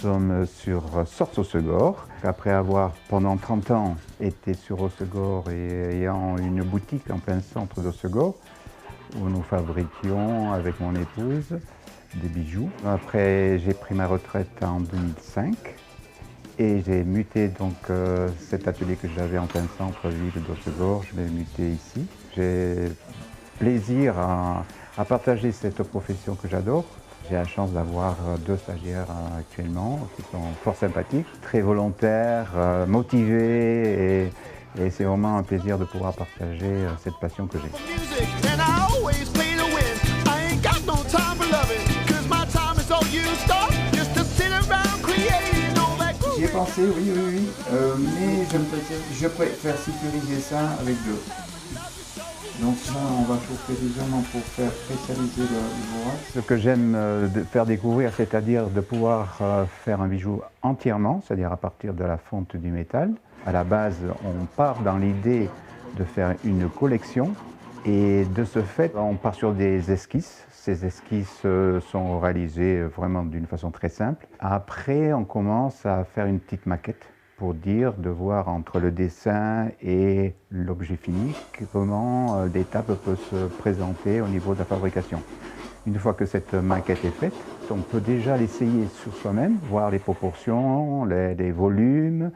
sommes sur Sorts-au-Segor. Après avoir pendant 30 ans été sur Hossegor et ayant une boutique en plein centre d'Hossegor, où nous fabriquions avec mon épouse des bijoux. Après, j'ai pris ma retraite en 2005 et j'ai muté donc cet atelier que j'avais en plein centre-ville d'Hossegor, je l'ai muté ici. J'ai plaisir à partager cette profession que j'adore. J'ai la chance d'avoir 2 stagiaires actuellement qui sont fort sympathiques, très volontaires, motivés et c'est vraiment un plaisir de pouvoir partager cette passion que j'ai. J'y ai pensé, oui, mais je préfère sécuriser ça avec de l'eau. Donc là, on va chauffer légèrement pour faire cristalliser le bois. Ce que j'aime faire découvrir, c'est-à-dire de pouvoir faire un bijou entièrement, c'est-à-dire à partir de la fonte du métal. À la base, on part dans l'idée de faire une collection et de ce fait, on part sur des esquisses. Ces esquisses sont réalisées vraiment d'une façon très simple. Après, on commence à faire une petite maquette pour dire, de voir entre le dessin et l'objet fini, comment l'étape peut se présenter au niveau de la fabrication. Une fois que cette maquette est faite, on peut déjà l'essayer sur soi-même, voir les proportions, les volumes.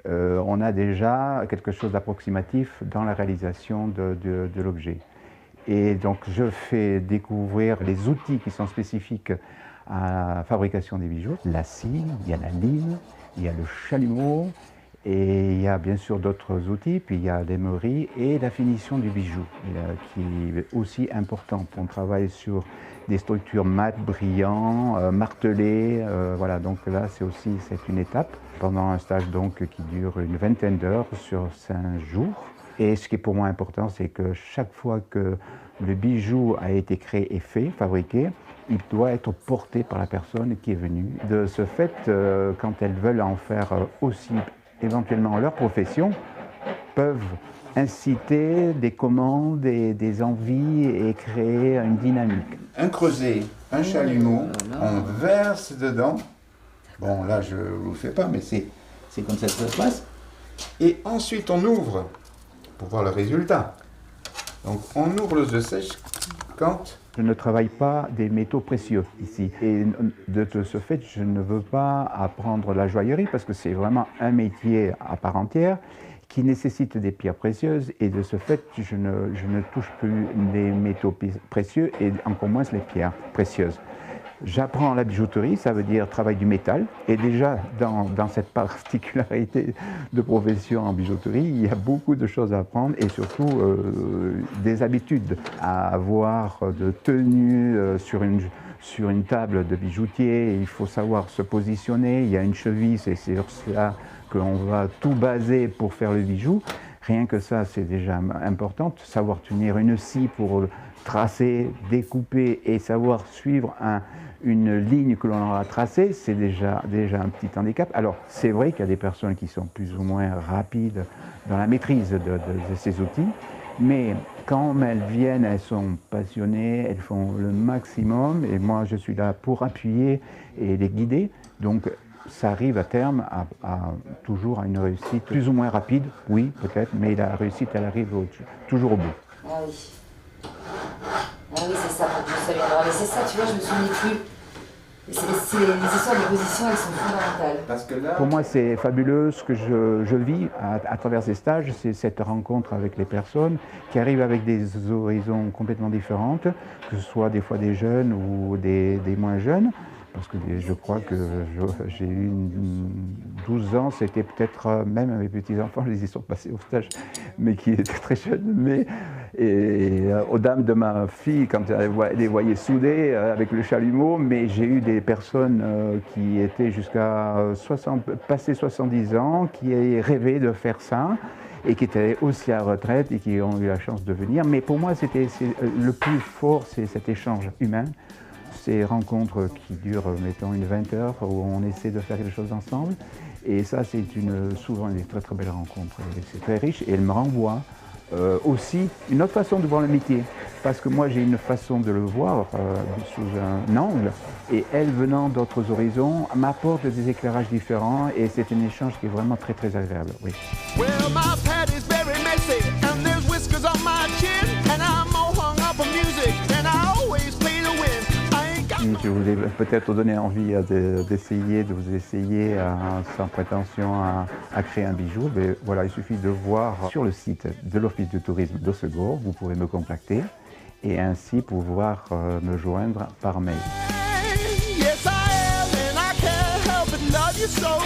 On a déjà quelque chose d'approximatif dans la réalisation de l'objet. Et donc je fais découvrir les outils qui sont spécifiques à la fabrication des bijoux. La scie, il y a la lime, il y a le chalumeau et il y a bien sûr d'autres outils, puis il y a l'émerie et la finition du bijou qui est aussi importante. On travaille sur des structures mat, brillants, martelées, voilà, donc là c'est une étape pendant un stage donc qui dure une vingtaine d'heures sur 5 jours. Et ce qui est pour moi important, c'est que chaque fois que le bijou a été créé et fait, fabriqué, il doit être porté par la personne qui est venue. De ce fait, quand elles veulent en faire aussi éventuellement leur profession, peuvent inciter des commandes et des envies et créer une dynamique. Un creuset, un chalumeau, on verse dedans. Bon, là, je ne vous le fais pas, mais c'est comme ça que ça se passe. Et ensuite, on ouvre pour voir le résultat. Donc, on ouvre l'os de sèche quand je ne travaille pas des métaux précieux ici. Et de ce fait, je ne veux pas apprendre la joaillerie parce que c'est vraiment un métier à part entière qui nécessite des pierres précieuses. Et de ce fait, je ne touche plus les métaux précieux et encore moins les pierres précieuses. J'apprends la bijouterie, ça veut dire travail du métal. Et déjà, dans cette particularité de profession en bijouterie, il y a beaucoup de choses à apprendre et surtout des habitudes à avoir de tenue sur une table de bijoutier. Il faut savoir se positionner, il y a une cheville, c'est sur ça qu'on va tout baser pour faire le bijou. Rien que ça, c'est déjà important. Savoir tenir une scie pour tracer, découper et savoir suivre une ligne que l'on aura tracée, c'est déjà un petit handicap. Alors, c'est vrai qu'il y a des personnes qui sont plus ou moins rapides dans la maîtrise de ces outils, mais quand elles viennent, elles sont passionnées, elles font le maximum, et moi, je suis là pour appuyer et les guider. Donc, ça arrive à terme toujours à une réussite plus ou moins rapide, oui, peut-être, mais la réussite, elle arrive toujours au bout. Ah oui. Ah oui, c'est ça, je savais. Alors, mais c'est ça, tu vois, je me souvenais plus. Les histoires de position, elles sont fondamentales. Parce que là, pour moi, c'est fabuleux ce que je vis à travers ces stages, c'est cette rencontre avec les personnes qui arrivent avec des horizons complètement différents, que ce soit des fois des jeunes ou des moins jeunes. Parce que je crois que j'ai eu 12 ans, c'était peut-être même mes petits-enfants, ils y sont passés au stage, mais qui étaient très jeunes. Aux dames de ma fille, quand elle les voyait soudées avec le chalumeau, mais j'ai eu des personnes qui étaient jusqu'à passer 70 ans, qui rêvaient de faire ça, et qui étaient aussi à la retraite et qui ont eu la chance de venir. Mais pour moi, le plus fort, c'est cet échange humain. Ces rencontres qui durent, mettons, une 20 heures, où on essaie de faire quelque chose ensemble. Et ça, c'est souvent une très très belle rencontre. C'est très riche et elle me renvoie aussi une autre façon de voir le métier. Parce que moi, j'ai une façon de le voir sous un angle, et elle, venant d'autres horizons, m'apporte des éclairages différents, et c'est un échange qui est vraiment très très agréable. Oui. Well, my pad is very messy, and there's whiskers on my chin, and I'm all hung up on music, and I always play to win. Je vous ai peut-être donné envie d'essayer, de vous essayer sans prétention à créer un bijou. Mais voilà, il suffit de voir sur le site de l'Office du tourisme de Segor, vous pouvez me contacter et ainsi pouvoir me joindre par mail. Yes, I am, and I can't help but love you so.